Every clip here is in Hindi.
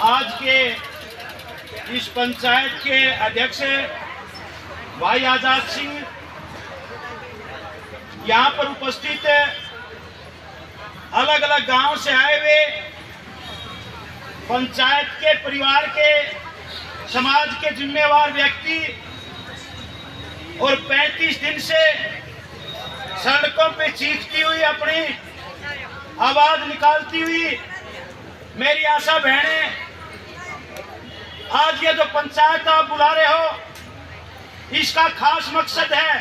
आज के इस पंचायत के अध्यक्ष भाई आजाद सिंह यहाँ पर उपस्थित अलग अलग गांव से आए हुए पंचायत के परिवार के समाज के जिम्मेवार व्यक्ति और 35 दिन से सड़कों पे चीखती हुई अपनी आवाज निकालती हुई मेरी आशा बहनें, आज ये जो पंचायत आप बुला रहे हो इसका खास मकसद है,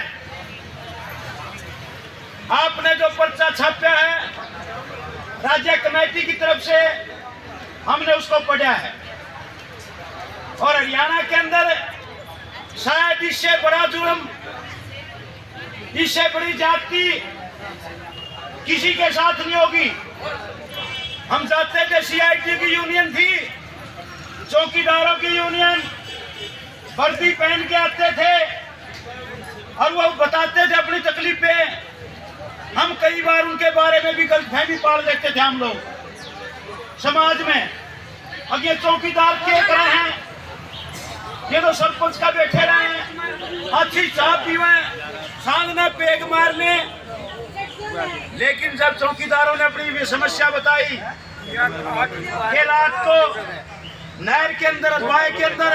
आपने जो पर्चा छापा है राज्य कमेटी की तरफ से हमने उसको पढ़ा है और हरियाणा के अंदर शायद इससे बड़ा जुर्म, इससे बड़ी जाति किसी के साथ नहीं होगी। हम चाहते थे सीआईटी की यूनियन थी, चौकीदारों की यूनियन वर्दी पहन के आते थे और वो बताते थे अपनी तकलीफें। हम कई बार उनके बारे में भी गलतफहमी पाल देते थे हम लोग समाज में। अब ये चौकीदार क्या कर रहे हैं, ये तो सरपंच का बैठे रहे हैं, अच्छी चाय पीवे, सांग में पेग मारने, लेकिन जब चौकीदारों ने अपनी समस्या बताई कि रात को नहर के अंदर अजवाय के अंदर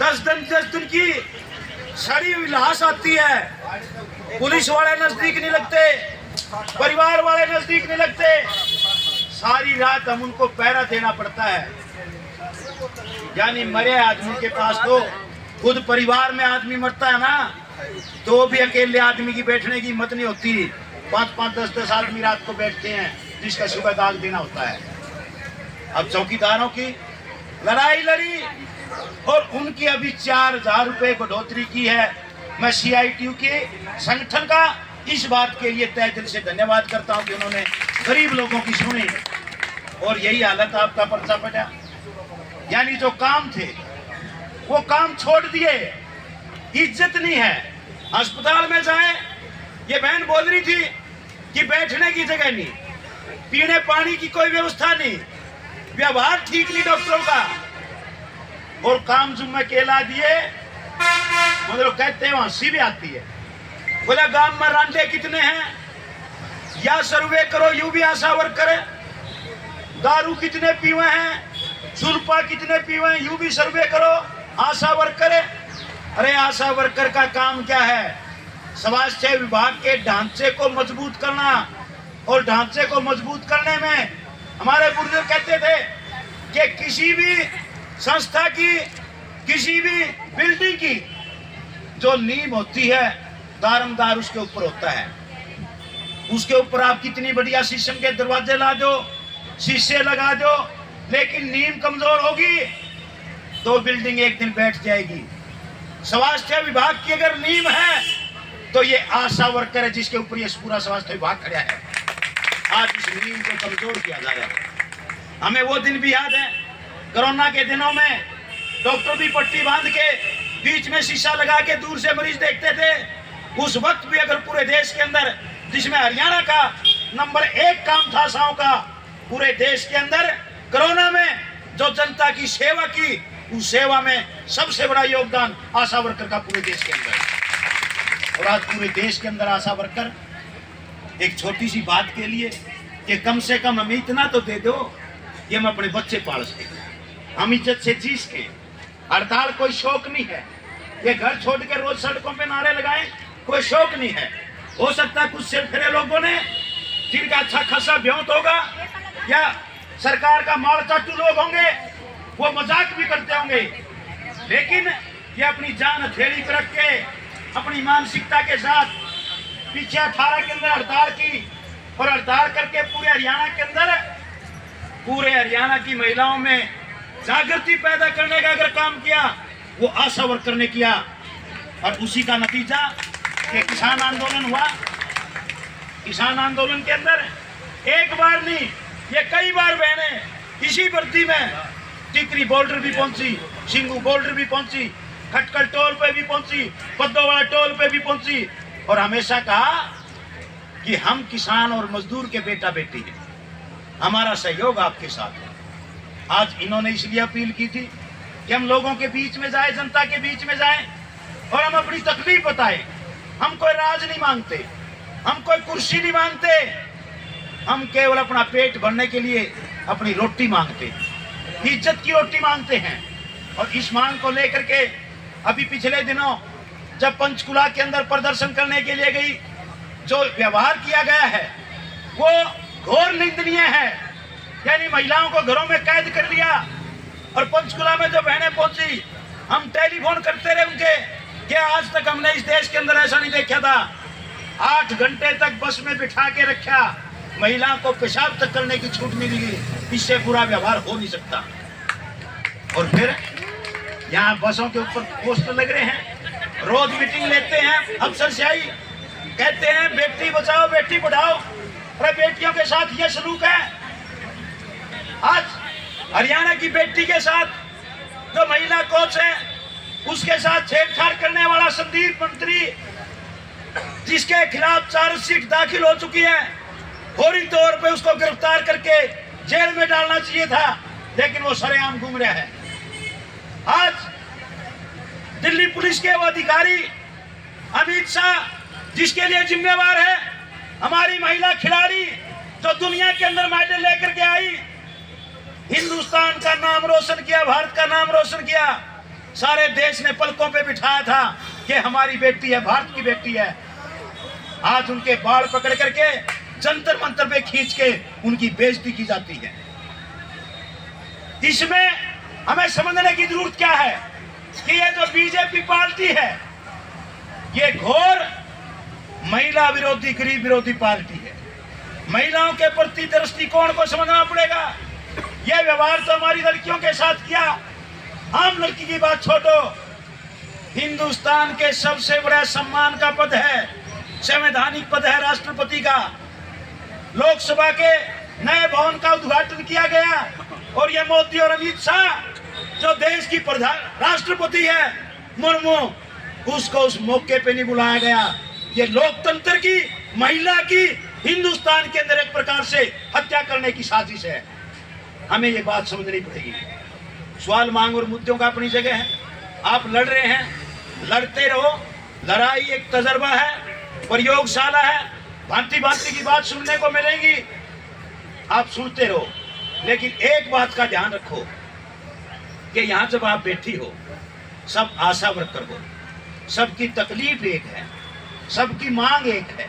10 दिन की सड़ी हुई लाश आती है, पुलिस वाले नजदीक नहीं लगते, परिवार वाले नजदीक नहीं लगते, सारी रात हम उनको पहरा देना पड़ता है। यानी मरे आदमी के पास तो खुद परिवार में आदमी मरता है ना, तो भी अकेले आदमी की बैठने की हिम्मत नहीं होती। 5-5, 10-10 आदमी रात को बैठते हैं जिसका सुबह दाग देना होता है। अब चौकीदारों की लड़ाई लड़ी और उनकी अभी 4000 रुपए बढ़ोतरी की है। मैं सीआईटीयू के संगठन का इस बात के लिए तहे दिल से धन्यवाद करता हूं कि उन्होंने गरीब लोगों की सुनी और यही हालत आपका पर्चा पड़ा। यानी जो काम थे वो काम छोड़ दिए, इज्जत नहीं है। अस्पताल में जाए, ये बहन बोल रही थी कि बैठने की जगह नहीं, पीने पानी की कोई व्यवस्था नहीं, व्यवहार ठीक नहीं डॉक्टरों का, और काम जुम्मे केला दिए। मतलब कहते हैं हंसी भी आती है, बोला गांव में रांडे कितने हैं या सर्वे करो, यूं भी आशा वर्कर, दारू कितने पीवे हैं, सुरपा कितने पीवे हैं, यूं भी सर्वे करो, आशा वर्कर। अरे आशा वर्कर का काम क्या है, स्वास्थ्य विभाग के ढांचे को मजबूत करना, और ढांचे को मजबूत करने में हमारे बुजुर्ग कहते थे कि किसी भी संस्था की, किसी भी बिल्डिंग की जो नींव होती है दारमदार उसके ऊपर होता है। उसके ऊपर आप कितनी बढ़िया शीशम के दरवाजे ला दो, शीशे लगा दो, लेकिन नींव कमजोर होगी तो बिल्डिंग एक दिन बैठ जाएगी। स्वास्थ्य विभाग की अगर नींव है तो ये आशा वर्कर है जिसके ऊपर ये पूरा स्वास्थ्य विभाग खड़ा है। आज इस नींव को कमजोर किया जा रहा है। हमें वो दिन भी याद है, कोरोना के दिनों में डॉक्टर भी पट्टी बांध के बीच में शीशा लगा के दूर से मरीज देखते थे। उस वक्त भी अगर पूरे देश के अंदर, जिसमें हरियाणा का नंबर 1 काम था आशाओं का, पूरे देश के अंदर कोरोना में जो जनता की सेवा की, उस सेवा में सबसे बड़ा योगदान आशा वर्कर का पूरे देश के अंदर। और आज पूरे देश के अंदर आशा वर्कर एक छोटी सी बात के लिए कि कम से कम हमें इतना तो दे दो कि हम अपने बच्चे पाल सके, हम इज्जत से जी सके। हड़ताल कोई शौक नहीं है, ये घर छोड़ के रोज सड़कों पे नारे लगाएं कोई शौक नहीं है। हो सकता है कुछ सिर फिरे लोगों ने, जिनका अच्छा खासा ब्योंत होगा, या सरकार का माल चाटू लोग होंगे, वो मजाक भी करते होंगे, लेकिन ये अपनी जान हथेली पर रख के अपनी मानसिकता के साथ पीछे 18 के अंदर हड़ताल की, और हड़ताल करके पूरे हरियाणा के अंदर, पूरे हरियाणा की महिलाओं में जागृति पैदा करने का अगर काम किया वो आशा वर्कर ने किया। और उसी का नतीजा कि किसान आंदोलन हुआ। किसान आंदोलन के अंदर एक बार नहीं, ये कई बार बहनें इसी वर्दी में टिकरी बॉर्डर भी पहुंची, सिंगू बॉर्डर भी पहुंची, खटकल टोल पे भी पहुंची, पद्दोवाड़ा टोल पे भी पहुंची, और हमेशा कहा कि हम किसान और मजदूर के बेटा बेटी हैं, हमारा सहयोग आपके साथ है। आज इन्होंने इसलिए अपील की थी कि हम लोगों के बीच में जाए, जनता के बीच में जाएं और हम अपनी तकलीफ बताएं। हम कोई राज नहीं मांगते, हम कोई कुर्सी नहीं मांगते, हम केवल अपना पेट भरने के लिए अपनी रोटी मांगते हैं, इज्जत की रोटी मांगते हैं। और इस मांग को लेकर के अभी पिछले दिनों जब पंचकुला के अंदर प्रदर्शन करने के लिए गई, जो व्यवहार किया गया है वो घोर निंदनीय है। यानी महिलाओं को घरों में कैद कर लिया और पंचकुला में जो बहनें पहुंची, हम टेलीफोन करते रहे उनके कि आज तक हमने इस देश के अंदर ऐसा नहीं देखा था। 8 घंटे तक बस में बिठा के रखा, महिलाओं को पेशाब तक करने की छूट नहीं दी। इससे बुरा व्यवहार हो नहीं सकता। और फिर यहाँ बसों के ऊपर पोस्टर लग रहे हैं, रोज मीटिंग लेते हैं अफसरशाही, कहते हैं बेटी बचाओ बेटी पढ़ाओ। अरे बेटियों के साथ ये सलूक है। आज हरियाणा की बेटी के साथ जो महिला कोच है उसके साथ छेड़छाड़ करने वाला संदीप मंत्री, जिसके खिलाफ चार्जशीट दाखिल हो चुकी है, फौरी तौर पे उसको गिरफ्तार करके जेल में डालना चाहिए था, लेकिन वो सरेआम घूम रहा है। आज दिल्ली पुलिस के वो अधिकारी अमित शाह, जिसके लिए जिम्मेवार है हमारी महिला खिलाड़ी जो दुनिया के अंदर मेडल लेकर के आई, हिंदुस्तान का नाम रोशन किया, भारत का नाम रोशन किया, सारे देश ने पलकों पे बिठाया था कि हमारी बेटी है, भारत की बेटी है। आज उनके बाल पकड़ करके जंतर मंतर पे खींच के उनकी बेइज्जती की जाती है। इसमें हमें समझने की जरूरत क्या है कि ये जो बीजेपी पार्टी है ये घोर महिला विरोधी, गरीब विरोधी पार्टी है। महिलाओं के प्रति दृष्टिकोण को समझना पड़ेगा। यह व्यवहार तो हमारी लड़कियों के साथ किया, आम लड़की की बात छोड़ो। हिंदुस्तान के सबसे बड़ा सम्मान का पद है, संवैधानिक पद है राष्ट्रपति का। लोकसभा के नए भवन का उद्घाटन किया गया और ये मोदी और अमित शाह जो देश की प्रधान राष्ट्रपति है मुर्मू, उसको उस मौके पे नहीं बुलाया गया। ये लोकतंत्र की, महिला की हिंदुस्तान के अंदर एक प्रकार से हत्या करने की साजिश है। हमें ये बात समझनी पड़ेगी। सवाल मांग और मुद्दों का अपनी जगह है। आप लड़ रहे हैं, लड़ते रहो। लड़ाई एक तजर्बा है, प्रयोगशाला है, भांति भांति की बात सुनने को मिलेगी, आप सुनते रहो। लेकिन एक बात का ध्यान रखो कि यहाँ जब आप बैठी हो, सब आशा वर्कर हो, सबकी तकलीफ एक है, सबकी मांग एक है,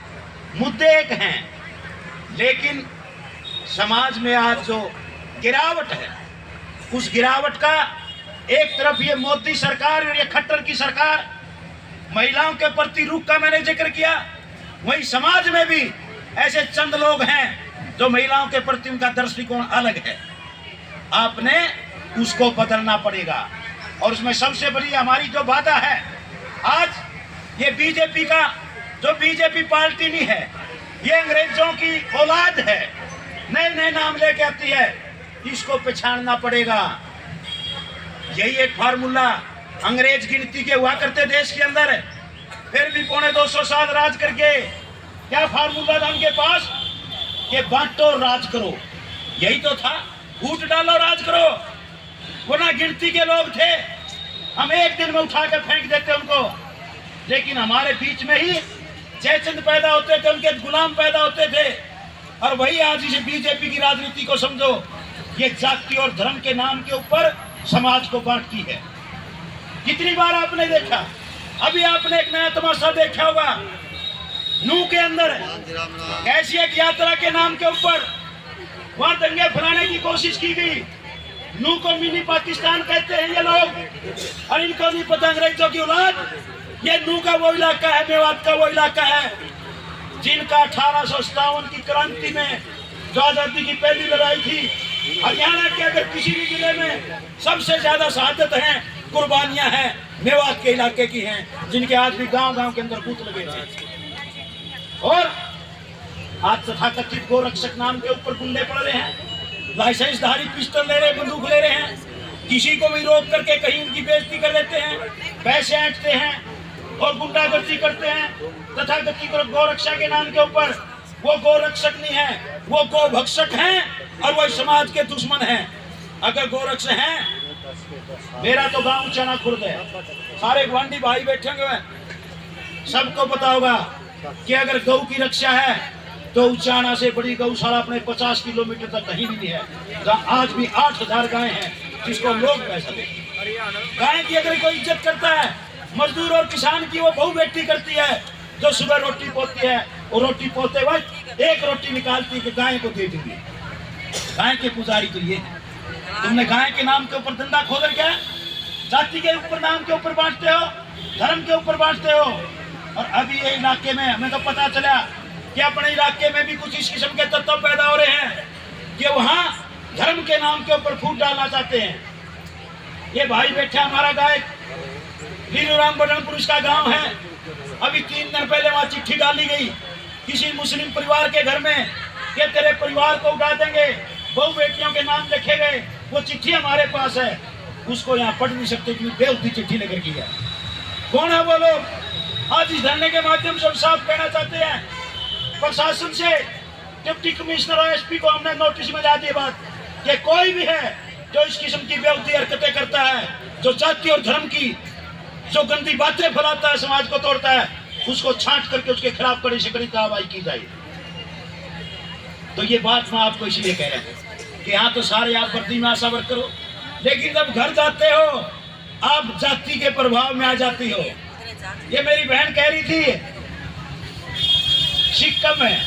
मुद्दे एक हैं, लेकिन समाज में आज जो गिरावट है, उस गिरावट का एक तरफ ये मोदी सरकार और ये खट्टर की सरकार महिलाओं के प्रति रुख का मैंने जिक्र किया, वहीं समाज में भी ऐसे चंद लोग हैं जो महिलाओं के प्रति उनका दृष्टिकोण अलग है। आपने उसको बदलना पड़ेगा। और उसमें सबसे बड़ी हमारी जो बाधा है, आज ये बीजेपी का, जो बीजेपी पार्टी नहीं है, ये अंग्रेजों की औलाद है, नए नए नाम लेके आती है, इसको पहचानना पड़ेगा। यही एक फार्मूला अंग्रेज गिनती के हुआ करते देश के अंदर, फिर भी 250 साल राज करके क्या फार्मूला था उनके पास कि बांटो राज करो। यही तो था, फूट डालो राज करो। वो ना गिनती के लोग थे, हम एक दिन में उठा कर फेंक देते उनको। लेकिन हमारे बीच में ही जयचंद पैदा होते थे, उनके गुलाम पैदा होते थे। और वही आज इसे बीजेपी की राजनीति को समझो, ये जाति और धर्म के नाम के ऊपर समाज को बांटती है। कितनी बार आपने देखा, अभी आपने एक नया तमाशा देखा होगा, नूह के अंदर कैसी एक यात्रा के नाम के ऊपर वहां दंगे फैलाने की कोशिश की गई। नूह को मिनी पाकिस्तान कहते हैं ये लोग, और इनको नहीं पता अंग्रेजों की औलाद, ये नूह का वो इलाका है, मेवात का वो इलाका है जिनका 1857 की क्रांति में जो आजादी की पहली लड़ाई थी, हरियाणा के अगर किसी भी जिले में सबसे ज्यादा शहादत है, कुर्बानियां हैं, मेवात के इलाके की हैं, जिनके आज भी गांव-गांव के अंदर बूथ लगे हैं। और आज तथाकथित गोरक्षक नाम के ऊपर गुंडे पड़ रहे हैं, लाइसेंसधारी पिस्टल ले रहे, बंदूक ले रहे हैं, किसी को भी रोक करके कहीं उनकी बेइज्जती कर देते हैं, पैसे ऐंठते हैं और गुंडागर्दी करते हैं। तथाकथित गोरक्षा के नाम के ऊपर वो गो रक्षक नहीं है, वो गो भक्षक हैं और वो समाज के दुश्मन हैं। अगर गो रक्षक हैं, मेरा तो गांव चना खुर्द है, सारे गुआंढी भाई बैठे हुए, सबको पता होगा कि अगर गौ की रक्षा है तो उचाना से बड़ी गौशाला अपने 50 किलोमीटर तक कहीं भी नहीं है, जहाँ आज भी 8000 गायें हैं जिसको लोग पैसा देते। गाय की अगर कोई इज्जत करता है, मजदूर और किसान की वो बहु बेटी करती है, जो सुबह रोटी पोती है और रोटी पोते वक्त एक रोटी निकालती है कि गाय को दे दूंगी। गाय के पुजारी तो ये है। तुमने गाय के नाम के ऊपर धंधा खोल क्या, जाति के ऊपर नाम के ऊपर बांटते हो, धर्म के ऊपर बांटते हो। और अभी ये इलाके में हमें तो पता चला कि अपने इलाके में भी कुछ इस किस्म के तत्व पैदा हो रहे हैं कि वहाँ धर्म के नाम के ऊपर फूट डालना चाहते हैं। ये भाई बैठे हमारा गायक लीलूराम बटनपुर का गांव है। अभी 3 दिन पहले वहाँ चिट्ठी डाली गई किसी मुस्लिम परिवार के घर में कि तेरे परिवार को उड़ा देंगे, बहु बेटियों के नाम लिखे गए। वो चिट्ठी हमारे पास है, उसको यहाँ पढ़ नहीं सकते क्योंकि बेहुदी चिट्ठी लेकर की है। कौन है वो लोग? आज इस धरने के माध्यम से साफ कहना चाहते हैं प्रशासन से, डिप्टी कमिश्नर और एसपी को हमने नोटिस में ला दी बात कि कोई भी है जो इस किस्म की बेहुदी हरकतें करता है, जो जाति और धर्म की जो गंदी बातें फैलाता है, समाज को तोड़ता है, उसको छांट करके उसके खिलाफ कड़ी से कड़ी कार्रवाई की जाए। तो ये बात मैं आपको इसलिए कह रहा हूँ कि यहाँ तो सारे आप वर्दी में आशा वर्क करो, लेकिन जब घर जाते हो आप जाति के प्रभाव में आ जाती हो। ये मेरी बहन कह रही थी सिक्किम में,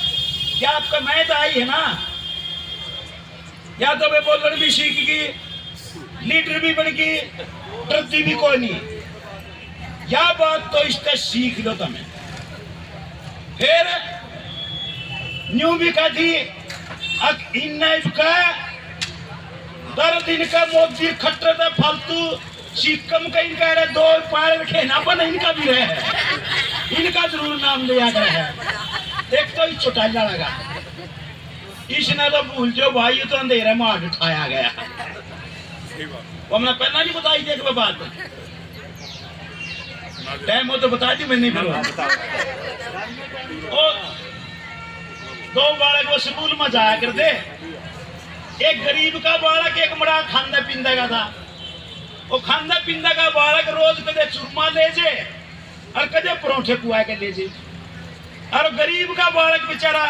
क्या आपका मैद आई है ना, या तो वे बोलने भी सीख गई, लीडर भी बन गई, डरती भी कोई नहीं। या बात तो इससे सीख लो तुम्हें। फिर न्यू भी कहती दिन का मोदी खट्टर था फालतू सिक्किम का इनका रहे, 2 पैर रखे ना बन इनका भी रहे, इनका जरूर नाम लिया गया है। एक तो ही चौटाला लगा, इसने तो भूल जो भाई तो अंधेरे में हाथ उठाया गया। वो हमने पहला नहीं बताई थी एक बात, टाइम हो तो बता दी मैंने। और 2 बालक वो स्कूल में जाया करते, एक गरीब का बालक एक बड़ा खांदा पींदा का था। वो खांदा पींदा का बालक रोज कदे चूरमा ले जे और कदे परोठे पुआ के ले जे, और गरीब का बालक बेचारा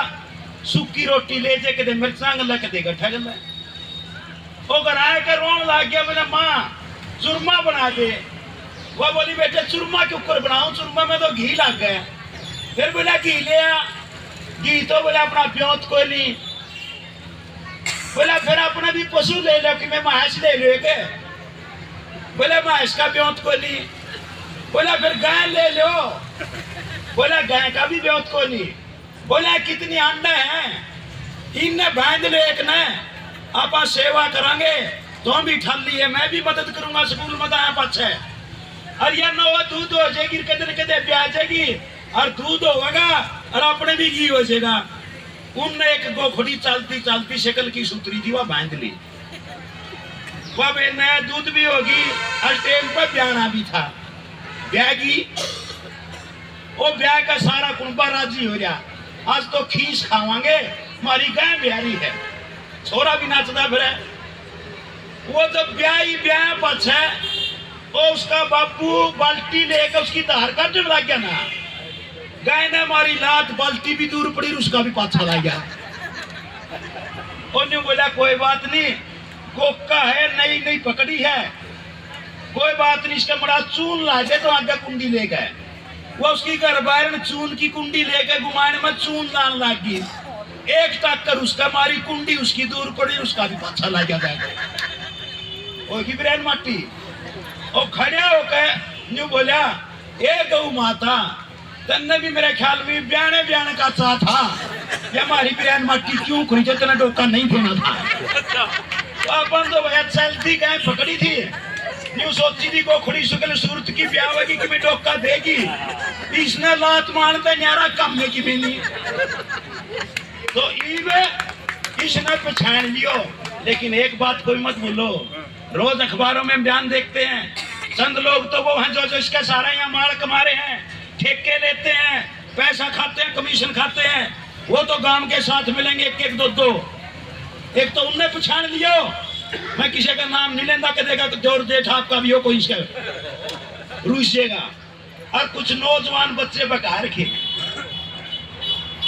सूखी रोटी ले जे, कदे मिर्चा गला कदे गठा गला। वो घर आए कर रोन लग गया, बोला माँ चूरमा बना दे। वो बोली बेटे चूरमा के ऊपर बनाऊं, चूरमा में तो घी लग गया। फिर बोला घी ले आ, घी तो बोला अपना ब्योत को नहीं, बोला फिर अपना भी पशु ले लो कि मैं भैंस ले लो के, बोला भैंस का ब्योत को नहीं, बोला फिर गाय ले लो, बोला गाय का भी ब्योत को नहीं, बोला कितनी अंडा है इनने बांध लो एक ने, आप सेवा करेंगे तो भी ठल्ली है, मैं भी मदद करूंगा स्कूल में दाया पाछे, और यह नवा दूध हो जाएगी, कदे कदे ब्याह जाएगी और दूध होगा और अपने भी घी हो जाएगा। उनने एक गोखड़ी चलती चलती शक्ल की सूत्री थी, वह बांध ली, वह नया दूध भी होगी और टाइम पर ब्याना भी था। ब्याह की वो ब्याह का सारा कुंबा राजी हो गया, आज तो खीस खावांगे, हमारी गाय ब्यारी है, छोरा भी नाचता फिर। वो जब ब्याह पछ है, वो उसका बापू बाल्टी लेकर उसकी धार काटने लग गया ना, गाय ने हमारी लात, बाल्टी भी दूर पड़ी, उसका भी पाछा लग गया। उन्होंने बोला कोई बात नहीं, कोका है नई नई पकड़ी है, कोई बात नहीं, इसका बड़ा चून ला दे तो आगे कुंडी ले गए। वो उसकी घर बाहर चून की कुंडी लेके घुमाने में चून लाने लग गई, एक टक्कर उसका मारी, कुंडी उसकी दूर पड़ी, उसका भी पाछा लग गया। ओही ब्रेन माटी और खड़े होकर न्यू बोला ए गौ माता, तन्ने भी मेरे ख्याल में ब्याने का चाह था, ये हमारी ब्रेन माटी क्यों खुई जो तेने डोका नहीं देना था। तो अपन तो भैया चलती गाय पकड़ी थी, न्यू सोची थी को खुड़ी शुक्ल सूरत की ब्याह होगी कि मैं डोका देगी, इसने लात मारते न्यारा कम में की मिली, तो इसने पछाण लियो। लेकिन एक बात कोई मत भूलो, रोज अखबारों में बयान देखते हैं, चंद लोग तो वो हैं जो इसके सारे यहाँ माल कमा रहे हैं, ठेके लेते हैं, पैसा खाते हैं, कमीशन खाते हैं, वो तो गांव के साथ मिलेंगे एक एक दो दो। एक तो उनने पछाण लियो, मैं किसी का नाम नहीं लेंदा के देगा तो जोर जेठ आपका भी हो कोई इसका रूसेगा। और कुछ नौजवान बच्चे बका रखे,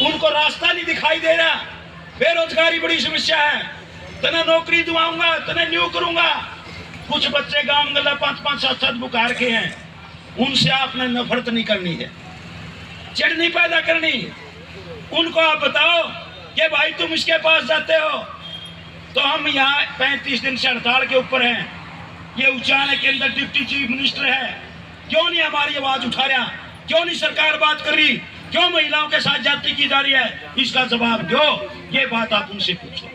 उनको रास्ता नहीं दिखाई दे रहा। बेरोजगारी बड़ी समस्या है, तना नौकरी दुआऊंगा, तना न्यू करूंगा। कुछ बच्चे गांव गला 5-5 7-7 बुका रखे हैं, उनसे आपने नफरत नहीं करनी है, चिढ़ नहीं पैदा करनी। उनको आप बताओ कि भाई तुम इसके पास जाते हो तो हम यहाँ 35 दिन से हड़ताल के ऊपर हैं, ये उचाने के अंदर डिप्टी चीफ मिनिस्टर है, क्यों नहीं हमारी आवाज उठा रहा, क्यों नहीं सरकार बात कर रही, क्यों महिलाओं के साथ जाति की जा रही है, इसका जवाब दो। ये बात आप उनसे पूछो।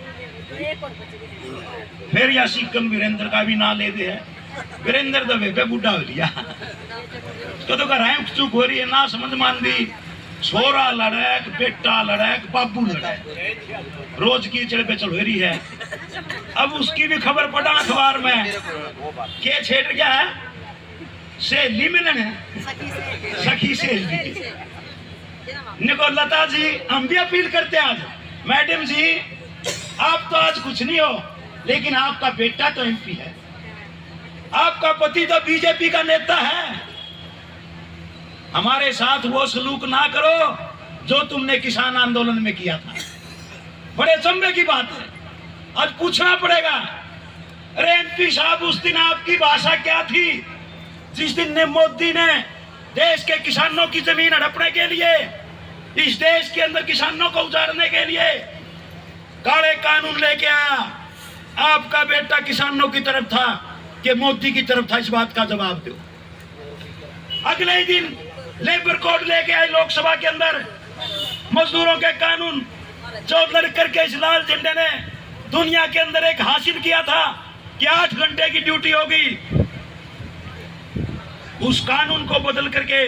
फिर या सिक्कम वीरेंद्र का भी ना ले दे है, वीरेंद्र दबे पे बुढ़ा हो लिया तो घर चुप हो रही है ना, समझ मान दी। छोरा लड़क, बेटा लड़क, बाबू लड़क, रोज की चढ़ पे चढ़ रही है। अब उसकी भी खबर पड़ा अखबार में, के छेड़ गया है, सहेली मिलन है, सखी सहेली। निको लता जी हम भी अपील करते हैं आज, मैडम जी आप तो आज कुछ नहीं हो, लेकिन आपका बेटा तो एमपी है, आपका पति तो बीजेपी का नेता है। हमारे साथ वो सलूक ना करो जो तुमने किसान आंदोलन में किया था। बड़े चंबे की बात है, आज पूछना पड़ेगा। अरे एमपी साहब उस दिन आपकी भाषा क्या थी जिस दिन ने मोदी ने देश के किसानों की जमीन हड़पने के लिए, इस देश के अंदर किसानों को उजाड़ने के लिए काले कानून लेके आया। आपका बेटा किसानों की तरफ था कि मोदी की तरफ था, इस बात का जवाब दो। अगले ही दिन लेबर कोड लेके आए लोकसभा के अंदर, मजदूरों के कानून जो लड़कर के इस लाल झंडे ने दुनिया के अंदर एक हासिल किया था कि 8 घंटे की ड्यूटी होगी, उस कानून को बदल करके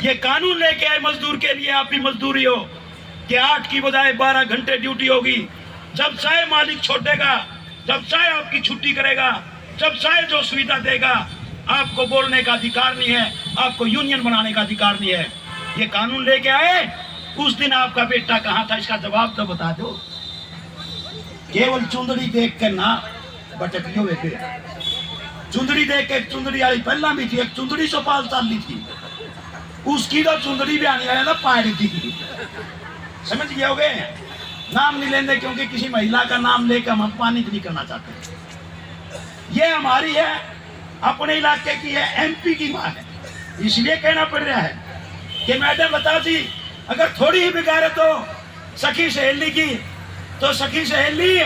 ये कानून लेके आए मजदूर के लिए, आप भी मजदूरी हो कि 8 की बजाय 12 घंटे ड्यूटी होगी। जब चाहे मालिक छोड़ेगा, जब चाहे आपकी छुट्टी करेगा, जब चाहे जो सुविधा देगा। आपको बोलने का अधिकार नहीं है, आपको यूनियन बनाने का अधिकार नहीं है। ये कानून लेके आए, उस दिन आपका बेटा कहाँ था, इसका जवाब तो बता दो। केवल चुंदड़ी देख कर ना भटकियो वे, चुंदड़ी देख के चुंदड़ी वाली पहला भी थी, एक चुंदड़ी 105 साल थी, उसकी तो चुंदड़ी भी आने वाला ना पायरी थी। समझ गए होगे, नाम नहीं लेंगे क्योंकि किसी महिला का नाम लेकर हम अपमानित नहीं करना चाहते। ये हमारी है, अपने इलाके की है, एमपी की माँ है, इसलिए कहना पड़ रहा है कि मैडम बता जी अगर थोड़ी ही बिगाड़त हो सखी सहेली की, तो सखी सहेली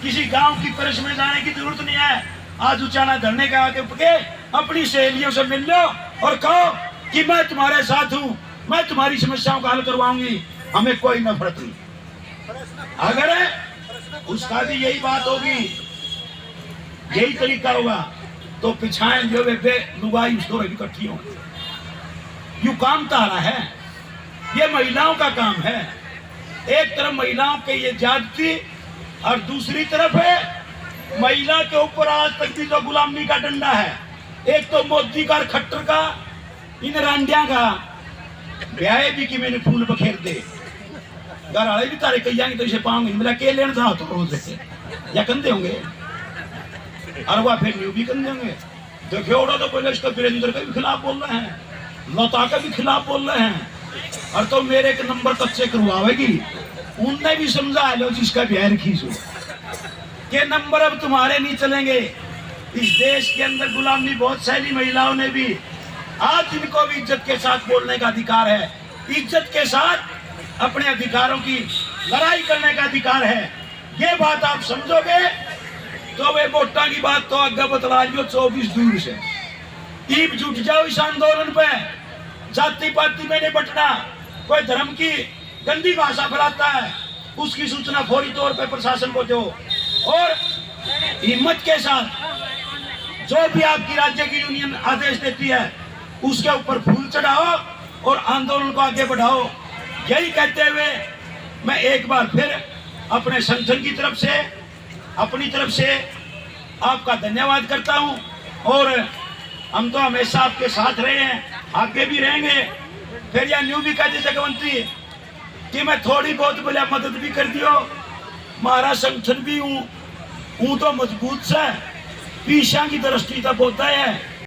किसी गांव की परिस में जाने की जरूरत नहीं है। आज उचाना धरने का आगे पके अपनी सहेलियों से मिल लो और कहो कि मैं तुम्हारे साथ हूँ, मैं तुम्हारी समस्याओं का हल करवाऊंगी, हमें कोई नफरत नहीं। अगर उसका भी यही बात होगी, यही तरीका होगा, तो पिछाएं जो वे लुगाई उसको इकट्ठी होंगी। यू काम तारा है, ये महिलाओं का काम है। एक तरफ महिलाओं के ये जाति और दूसरी तरफ है महिला के ऊपर आज तक भी जो गुलामी का डंडा है। एक तो मोदी का, खट्टर का, इन रांडिया का ब्याह भी कि मैंने फूल बखेर दे, घर वाले भी तारे कही जाएंगे तो इसे पाऊंगे, मेरा के लेना था तो रोज से या कंधे होंगे और वह फिर न्यू भी कंधे होंगे। देखिए उड़ा तो पहले इसका वीरेंद्र के भी खिलाफ बोल रहे हैं, लता के भी खिलाफ बोल रहे हैं, और तो मेरे एक नंबर कच्चे करवाएगी। उनने भी समझा लो जिसका बिहार खींचो के नंबर अब तुम्हारे नहीं चलेंगे। इस देश के अंदर गुलामी बहुत सारी महिलाओं ने भी, आज इनको भी इज्जत के साथ बोलने का अधिकार है, इज्जत के साथ अपने अधिकारों की लड़ाई करने का अधिकार है। ये बात आप समझोगे तो वे वोटा की बात तो आगे बतला लियो 24 दूर से। ईब जुट जाओ इस आंदोलन पे, जाति पाति में नहीं बटना। कोई धर्म की गंदी भाषा फैलाता है उसकी सूचना फौरी तौर पे प्रशासन को दो, और हिम्मत के साथ जो भी आपकी राज्य की यूनियन आदेश देती है उसके ऊपर फूल चढ़ाओ और आंदोलन को आगे बढ़ाओ। यही कहते हुए मैं एक बार फिर अपने संगठन की तरफ से, अपनी तरफ से आपका धन्यवाद करता हूं, और हम तो हमेशा आपके साथ रहे हैं, आगे भी रहेंगे। फिर यह न्यू भी कहते जगवंती कि मैं थोड़ी बहुत बोले मदद भी कर दियो। मारा संगठन भी हूँ तो मजबूत से पीछा की दृष्टि तक होता है।